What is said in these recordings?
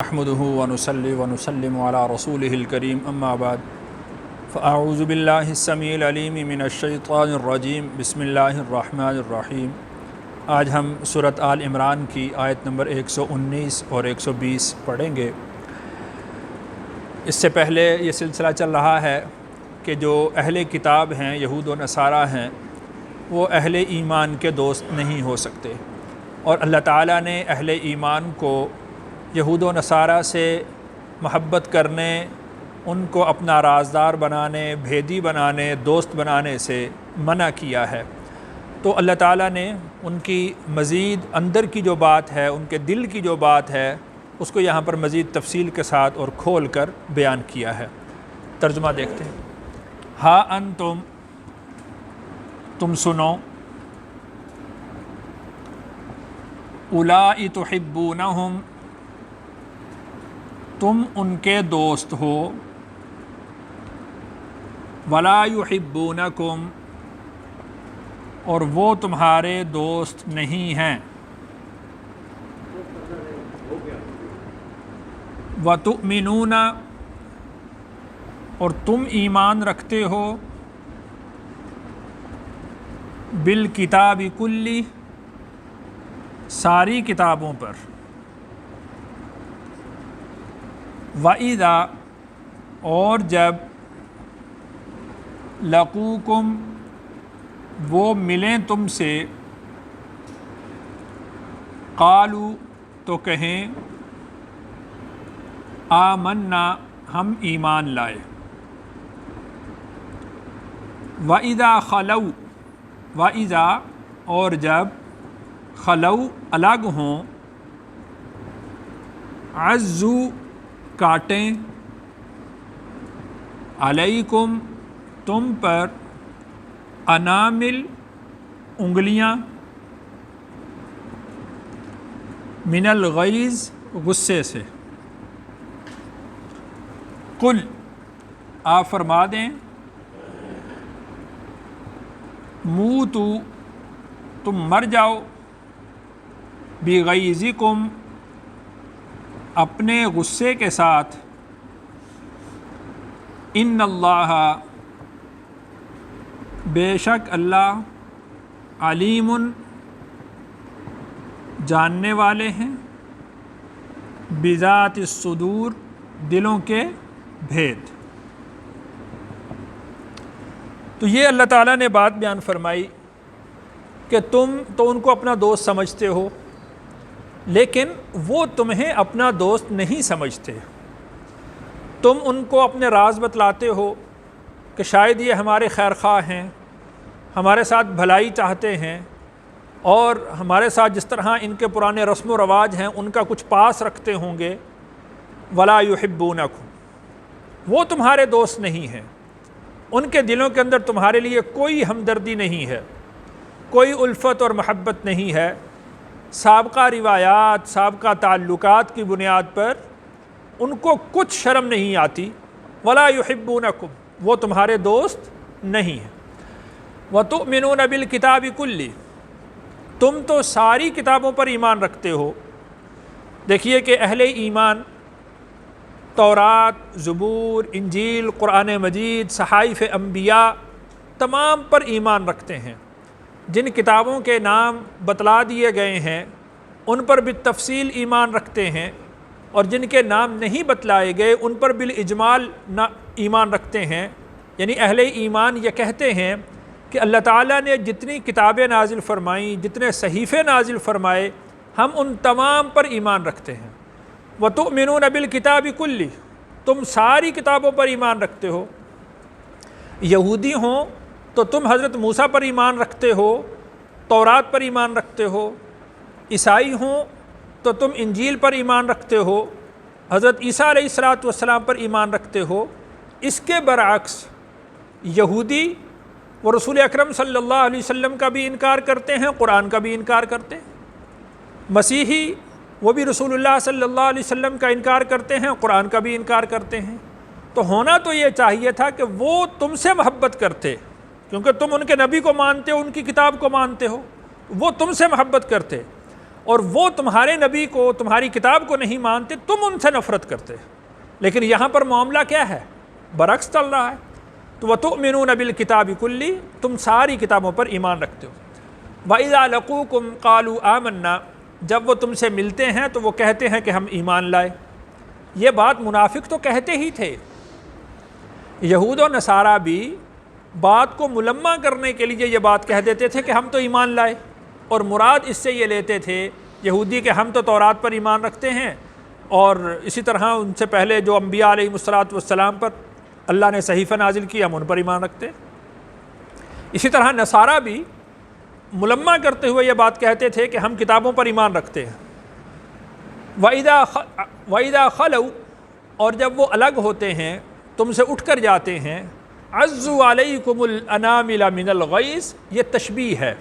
نحمده ونصلي ونسلم على رسوله الكريم اما بعد فاعوذ بالله السميع العليم من الشیطان الرجیم بسم اللہ الرحمن الرحیم۔ آج ہم سورۃ آل عمران کی آیت نمبر 119 اور 120 پڑھیں گے۔ اس سے پہلے یہ سلسلہ چل رہا ہے کہ جو اہل کتاب ہیں، یہود و نصارہ ہیں، وہ اہل ایمان کے دوست نہیں ہو سکتے، اور اللہ تعالیٰ نے اہل ایمان کو یہود و نصارہ سے محبت کرنے، ان کو اپنا رازدار بنانے، بھیدی بنانے، دوست بنانے سے منع کیا ہے۔ تو اللہ تعالیٰ نے ان کی مزید اندر کی جو بات ہے، ان کے دل کی جو بات ہے، اس کو یہاں پر مزید تفصیل کے ساتھ اور کھول کر بیان کیا ہے۔ ترجمہ دیکھتے ہیں۔ ہا انتم، تم سنو، اولائی تحبونہم، تم ان کے دوست ہو، ولا یحبونکم، اور وہ تمہارے دوست نہیں ہیں، وتؤمنون، اور تم ایمان رکھتے ہو، بالکتاب کلی، ساری کتابوں پر، وَإِذَا، اور جب، لَقُوكُمْ، وہ ملیں تم سے، قالوا، تو کہیں، آمنا، ہم ایمان لائے، وَإِذَا خَلَوْا، وَإِذَا، اور جب، خَلَوْا، الگ ہوں، عَزُّوا، کاٹیں، علیکم، تم پر، انامل، انگلیاں، من الغیظ، غصے سے، قل، آپ فرما دیں، موتو، تم مر جاؤ، بغیظکم، اپنے غصے کے ساتھ، ان اللہ، بے شک اللہ، علیم، جاننے والے ہیں، بذات الصدور، دلوں کے بھید۔ تو یہ اللہ تعالیٰ نے بات بیان فرمائی کہ تم تو ان کو اپنا دوست سمجھتے ہو، لیکن وہ تمہیں اپنا دوست نہیں سمجھتے۔ تم ان کو اپنے راز بتلاتے ہو کہ شاید یہ ہمارے خیر خواہ ہیں، ہمارے ساتھ بھلائی چاہتے ہیں، اور ہمارے ساتھ جس طرح ان کے پرانے رسم و رواج ہیں ان کا کچھ پاس رکھتے ہوں گے۔ ولا یحبونکم، وہ تمہارے دوست نہیں ہیں، ان کے دلوں کے اندر تمہارے لیے کوئی ہمدردی نہیں ہے، کوئی الفت اور محبت نہیں ہے۔ سابقہ روایات، سابقہ تعلقات کی بنیاد پر ان کو کچھ شرم نہیں آتی۔ ولا یحبونکم، وہ تمہارے دوست نہیں ہیں۔ وتؤمنون بالکتاب کلی، تم تو ساری کتابوں پر ایمان رکھتے ہو۔ دیکھیے کہ اہل ایمان تورات، زبور، انجیل، قرآن مجید، صحائف انبیاء، تمام پر ایمان رکھتے ہیں۔ جن کتابوں کے نام بتلا دیے گئے ہیں ان پر بالتفصیل ایمان رکھتے ہیں، اور جن کے نام نہیں بتلائے گئے ان پر بالاجمال ایمان رکھتے ہیں۔ یعنی اہل ایمان یہ کہتے ہیں کہ اللہ تعالیٰ نے جتنی کتابیں نازل فرمائیں، جتنے صحیفے نازل فرمائے، ہم ان تمام پر ایمان رکھتے ہیں۔ وَتُؤْمِنُونَ بِالْكِتَابِ كُلِّهِ، تم ساری کتابوں پر ایمان رکھتے ہو۔ یہودی ہوں تو تم حضرت موسیٰ پر ایمان رکھتے ہو، تورات پر ایمان رکھتے ہو۔ عیسائی ہوں تو تم انجیل پر ایمان رکھتے ہو، حضرت عیسیٰ علیہ السلام پر ایمان رکھتے ہو۔ اس کے برعکس یہودی وہ رسول اکرم صلی اللہ علیہ وسلم کا بھی انکار کرتے ہیں، قرآن کا بھی انکار کرتے ہیں۔ مسیحی وہ بھی رسول اللہ صلی اللہ علیہ وسلم کا انکار کرتے ہیں، قرآن کا بھی انکار کرتے ہیں۔ تو ہونا تو یہ چاہیے تھا کہ وہ تم سے محبت کرتے، کیونکہ تم ان کے نبی کو مانتے ہو، ان کی کتاب کو مانتے ہو، وہ تم سے محبت کرتے، اور وہ تمہارے نبی کو تمہاری کتاب کو نہیں مانتے، تم ان سے نفرت کرتے۔ لیکن یہاں پر معاملہ کیا ہے؟ برعکس چل رہا ہے۔ تو وَتُؤْمِنُونَ بِالْكِتَابِ كُلِّهِ، تم ساری کتابوں پر ایمان رکھتے ہو۔ وَإِذَا لَقُوكُمْ قَالُوا آمَنَّا، جب وہ تم سے ملتے ہیں تو وہ کہتے ہیں کہ ہم ایمان لائے۔ یہ بات منافق تو کہتے ہی تھے، یہود و نصارہ بھی بات کو ملمہ کرنے کے لیے یہ بات کہہ دیتے تھے کہ ہم تو ایمان لائے، اور مراد اس سے یہ لیتے تھے یہودی کہ ہم تو تورات پر ایمان رکھتے ہیں، اور اسی طرح ان سے پہلے جو انبیاء علیہ السلام پر اللہ نے صحیفہ نازل کیا ہم ان پر ایمان رکھتے ہیں۔ اسی طرح نصارہ بھی ملمہ کرتے ہوئے یہ بات کہتے تھے کہ ہم کتابوں پر ایمان رکھتے ہیں۔ وَإِذَا خَلَوْا، اور جب وہ الگ ہوتے ہیں تم سے اٹھ کر جاتے ہیں، عَزُّوا عَلَيْكُمُ الْأَنَامِلَ مِنَ الْغَيْظِ، یہ تشبیہ ہے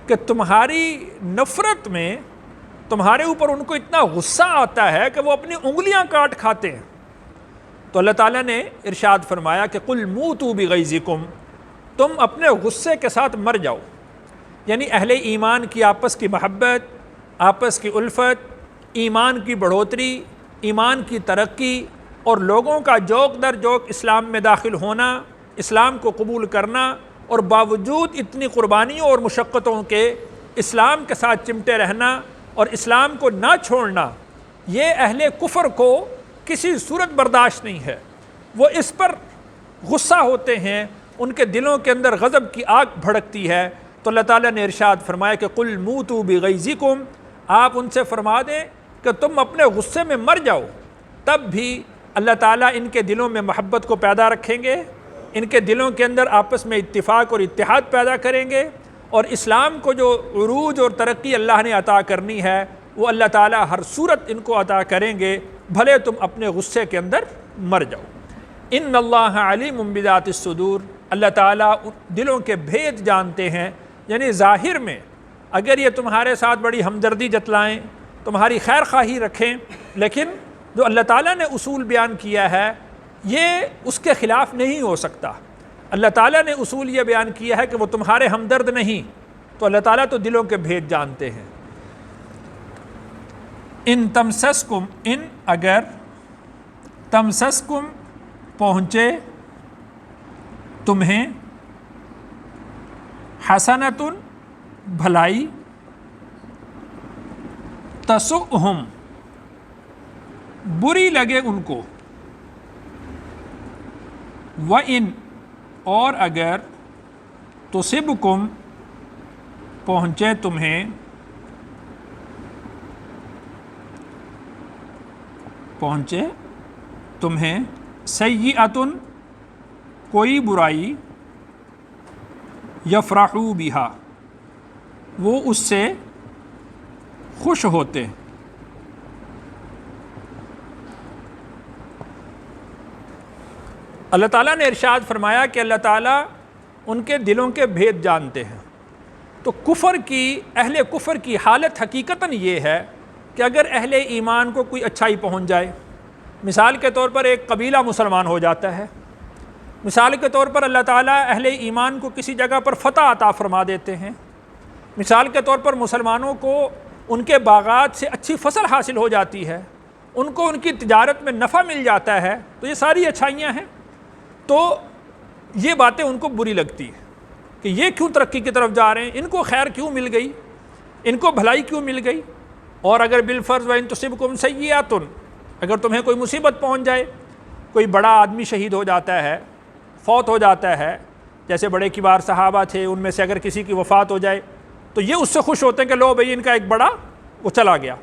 کہ تمہاری نفرت میں تمہارے اوپر ان کو اتنا غصہ آتا ہے کہ وہ اپنی انگلیاں کاٹ کھاتے ہیں۔ تو اللہ تعالیٰ نے ارشاد فرمایا کہ قُلْ مُوتُوا بِغَيْظِكُمْ، تم اپنے غصے کے ساتھ مر جاؤ۔ یعنی اہل ایمان کی آپس کی محبت، آپس کی الفت، ایمان کی بڑھوتری، ایمان کی ترقی، اور لوگوں کا جوق در جوق اسلام میں داخل ہونا، اسلام کو قبول کرنا، اور باوجود اتنی قربانیوں اور مشقتوں کے اسلام کے ساتھ چمٹے رہنا اور اسلام کو نہ چھوڑنا، یہ اہل کفر کو کسی صورت برداشت نہیں ہے۔ وہ اس پر غصہ ہوتے ہیں، ان کے دلوں کے اندر غضب کی آگ بھڑکتی ہے۔ تو اللہ تعالیٰ نے ارشاد فرمایا کہ قُلْ مُوتُوا بِغَيْظِكُمْ، آپ ان سے فرما دیں کہ تم اپنے غصے میں مر جاؤ، تب بھی اللہ تعالیٰ ان کے دلوں میں محبت کو پیدا رکھیں گے، ان کے دلوں کے اندر آپس میں اتفاق اور اتحاد پیدا کریں گے، اور اسلام کو جو عروج اور ترقی اللہ نے عطا کرنی ہے وہ اللہ تعالیٰ ہر صورت ان کو عطا کریں گے، بھلے تم اپنے غصے کے اندر مر جاؤ۔ ان اللہ علیم بذات الصدور، اللہ تعالیٰ دلوں کے بھید جانتے ہیں۔ یعنی ظاہر میں اگر یہ تمہارے ساتھ بڑی ہمدردی جتلائیں، تمہاری خیر خواہی رکھیں، لیکن جو اللہ تعالیٰ نے اصول بیان کیا ہے یہ اس کے خلاف نہیں ہو سکتا۔ اللہ تعالیٰ نے اصول یہ بیان کیا ہے کہ وہ تمہارے ہمدرد نہیں، تو اللہ تعالیٰ تو دلوں کے بھید جانتے ہیں۔ ان تمسسکم، ان اگر تمسسکم پہنچے تمہیں، حسنتن بھلائی، تسؤہم بری لگے ان کو، وَإِن اور اگر تصبکم پہنچے تمہیں سیئۃ کوئی برائی، یفرحوا بہا وہ اس سے خوش ہوتے۔ اللہ تعالیٰ نے ارشاد فرمایا کہ اللہ تعالیٰ ان کے دلوں کے بھید جانتے ہیں۔ تو اہل کفر کی حالت حقیقتاً یہ ہے کہ اگر اہل ایمان کو کوئی اچھائی پہنچ جائے، مثال کے طور پر ایک قبیلہ مسلمان ہو جاتا ہے، مثال کے طور پر اللہ تعالیٰ اہل ایمان کو کسی جگہ پر فتح عطا فرما دیتے ہیں، مثال کے طور پر مسلمانوں کو ان کے باغات سے اچھی فصل حاصل ہو جاتی ہے، ان کو ان کی تجارت میں نفع مل جاتا ہے، تو یہ ساری اچھائیاں ہیں، تو یہ باتیں ان کو بری لگتی ہیں کہ یہ کیوں ترقی کی طرف جا رہے ہیں، ان کو خیر کیوں مل گئی، ان کو بھلائی کیوں مل گئی۔ اور اگر بالفرض وَإِن تُصِبْكُمْ سَيِّئَةٌ، اگر تمہیں کوئی مصیبت پہنچ جائے، کوئی بڑا آدمی شہید ہو جاتا ہے، فوت ہو جاتا ہے، جیسے بڑے کبار صحابہ تھے، ان میں سے اگر کسی کی وفات ہو جائے تو یہ اس سے خوش ہوتے ہیں کہ لو بھئی ان کا ایک بڑا وہ چلا گیا۔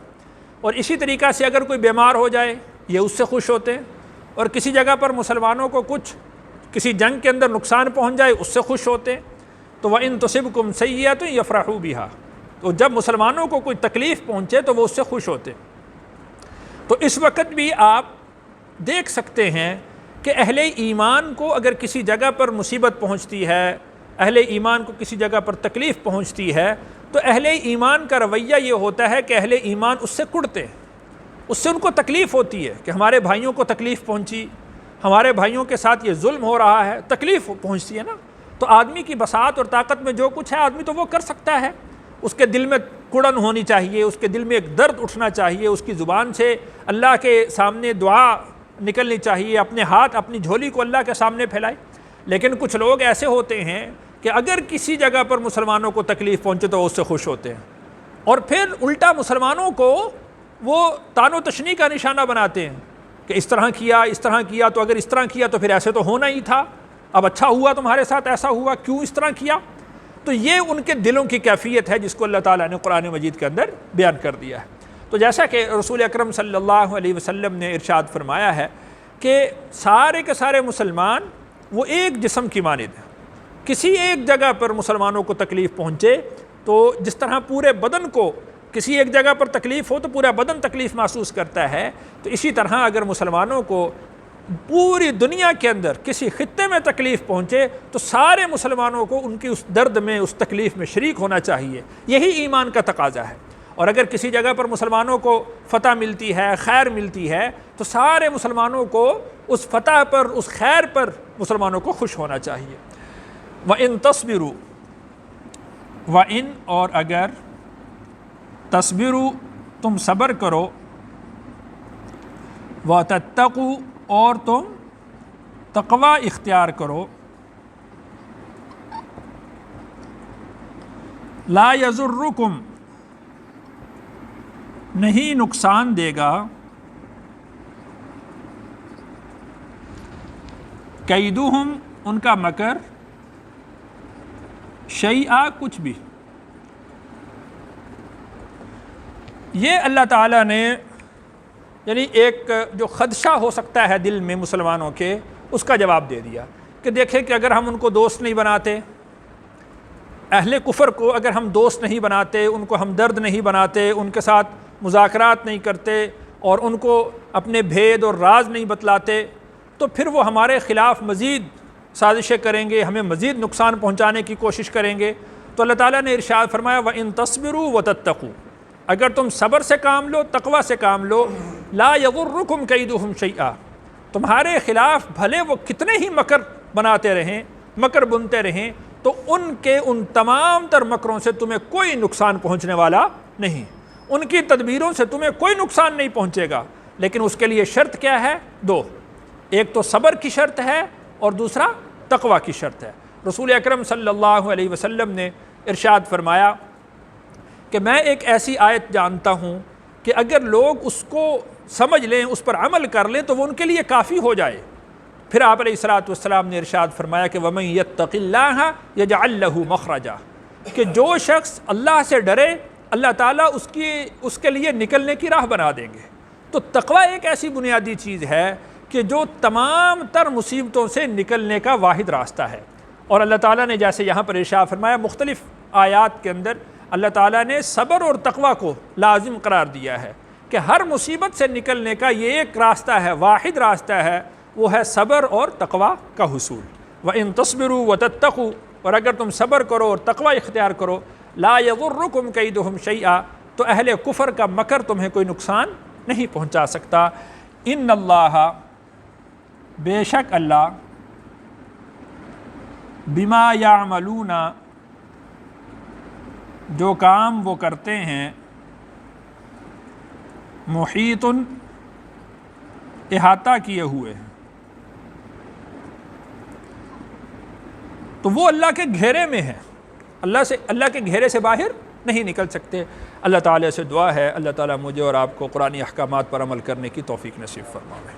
اور اسی طریقہ سے اگر کوئی بیمار ہو جائے یہ اس سے خوش ہوتے ہیں، اور کسی جگہ پر مسلمانوں کو کسی جنگ کے اندر نقصان پہنچ جائے اس سے خوش ہوتے ہیں۔ تو وَإِن تُصِبْكُمْ سَيِّئَةٌ يَفْرَحُوا بِهَا، تو جب مسلمانوں کو کوئی تکلیف پہنچے تو وہ اس سے خوش ہوتے۔ تو اس وقت بھی آپ دیکھ سکتے ہیں کہ اہل ایمان کو اگر کسی جگہ پر مصیبت پہنچتی ہے، اہل ایمان کو کسی جگہ پر تکلیف پہنچتی ہے، تو اہل ایمان کا رویہ یہ ہوتا ہے کہ اہل ایمان اس سے کڑتے ہیں، اس سے ان کو تکلیف ہوتی ہے کہ ہمارے بھائیوں کو تکلیف پہنچی، ہمارے بھائیوں کے ساتھ یہ ظلم ہو رہا ہے، تکلیف پہنچتی ہے نا۔ تو آدمی کی بساط اور طاقت میں جو کچھ ہے آدمی تو وہ کر سکتا ہے، اس کے دل میں کڑن ہونی چاہیے، اس کے دل میں ایک درد اٹھنا چاہیے، اس کی زبان سے اللہ کے سامنے دعا نکلنی چاہیے، اپنے ہاتھ اپنی جھولی کو اللہ کے سامنے پھیلائے۔ لیکن کچھ لوگ ایسے ہوتے ہیں کہ اگر کسی جگہ پر مسلمانوں کو تکلیف پہنچے تو اس سے خوش ہوتے ہیں، اور پھر الٹا مسلمانوں کو وہ تان و تشنیع کا نشانہ بناتے ہیں کہ اس طرح کیا تو اگر اس طرح کیا تو پھر ایسے تو ہونا ہی تھا، اب اچھا ہوا تمہارے ساتھ ایسا ہوا، کیوں اس طرح کیا؟ تو یہ ان کے دلوں کی کیفیت ہے جس کو اللہ تعالیٰ نے قرآن مجید کے اندر بیان کر دیا ہے۔ تو جیسا کہ رسول اکرم صلی اللہ علیہ وسلم نے ارشاد فرمایا ہے کہ سارے کے سارے مسلمان وہ ایک جسم کی مانند ہیں، کسی ایک جگہ پر مسلمانوں کو تکلیف پہنچے تو جس طرح پورے بدن کو کسی ایک جگہ پر تکلیف ہو تو پورا بدن تکلیف محسوس کرتا ہے، تو اسی طرح اگر مسلمانوں کو پوری دنیا کے اندر کسی خطے میں تکلیف پہنچے تو سارے مسلمانوں کو ان کی اس درد میں، اس تکلیف میں شریک ہونا چاہیے۔ یہی ایمان کا تقاضا ہے۔ اور اگر کسی جگہ پر مسلمانوں کو فتح ملتی ہے، خیر ملتی ہے، تو سارے مسلمانوں کو اس فتح پر، اس خیر پر مسلمانوں کو خوش ہونا چاہیے۔ وَإِن تَصْبِرُوا، وَإِن اور اگر تَصْبِرُوا تم صبر کرو، وَتَتَّقُوا اور تم تقوی اختیار کرو، لا یضرکم نہیں نقصان دے گا، کیدہم ان کا مکر، شیئا کچھ بھی۔ یہ اللہ تعالیٰ نے یعنی ایک جو خدشہ ہو سکتا ہے دل میں مسلمانوں کے، اس کا جواب دے دیا کہ دیکھیں کہ اگر ہم ان کو دوست نہیں بناتے، اہل کفر کو اگر ہم دوست نہیں بناتے، ان کو ہمدرد نہیں بناتے، ان کے ساتھ مذاکرات نہیں کرتے اور ان کو اپنے بھید اور راز نہیں بتلاتے، تو پھر وہ ہمارے خلاف مزید سازشیں کریں گے، ہمیں مزید نقصان پہنچانے کی کوشش کریں گے۔ تو اللہ تعالیٰ نے ارشاد فرمایا وَإِن تَصْبِرُوا وَتَتَّقُوا، اگر تم صبر سے کام لو، تقوی سے کام لو، لا یضرکم کیدہم شیئا، تمہارے خلاف بھلے وہ کتنے ہی مکر بناتے رہیں، مکر بنتے رہیں، تو ان کے ان تمام تر مکروں سے تمہیں کوئی نقصان پہنچنے والا نہیں، ان کی تدبیروں سے تمہیں کوئی نقصان نہیں پہنچے گا۔ لیکن اس کے لیے شرط کیا ہے؟ دو، ایک تو صبر کی شرط ہے اور دوسرا تقوی کی شرط ہے۔ رسول اکرم صلی اللہ علیہ وسلم نے ارشاد فرمایا کہ میں ایک ایسی آیت جانتا ہوں کہ اگر لوگ اس کو سمجھ لیں، اس پر عمل کر لیں تو وہ ان کے لیے کافی ہو جائے۔ پھر آپ علیہ الصلوۃ والسلام نے ارشاد فرمایا کہ وَمَن يَتَّقِ اللَّهَ يَجْعَل لَّهُ مَخْرَجًا، کہ جو شخص اللہ سے ڈرے اللہ تعالیٰ اس کے لیے نکلنے کی راہ بنا دیں گے۔ تو تقوی ایک ایسی بنیادی چیز ہے کہ جو تمام تر مصیبتوں سے نکلنے کا واحد راستہ ہے۔ اور اللہ تعالیٰ نے جیسے یہاں پر ارشاد فرمایا، مختلف آیات کے اندر اللہ تعالیٰ نے صبر اور تقوی کو لازم قرار دیا ہے کہ ہر مصیبت سے نکلنے کا یہ ایک راستہ ہے، واحد راستہ ہے، وہ ہے صبر اور تقوی کا حصول۔ وَإِن تَصْبِرُوا وَتَتَّقُوا، اور اگر تم صبر کرو اور تقوی اختیار کرو، لا یضرکم کیدہم شیئا، تو اہل کفر کا مکر تمہیں کوئی نقصان نہیں پہنچا سکتا۔ ان اللہ، بے شک اللہ، بما یعملون، جو کام وہ کرتے ہیں، محیط، احاطہ کیے ہوئے ہیں، تو وہ اللہ کے گھیرے میں ہے، اللہ کے گھیرے سے باہر نہیں نکل سکتے۔ اللہ تعالیٰ سے دعا ہے اللہ تعالیٰ مجھے اور آپ کو قرآنی احکامات پر عمل کرنے کی توفیق نصیب فرمائے۔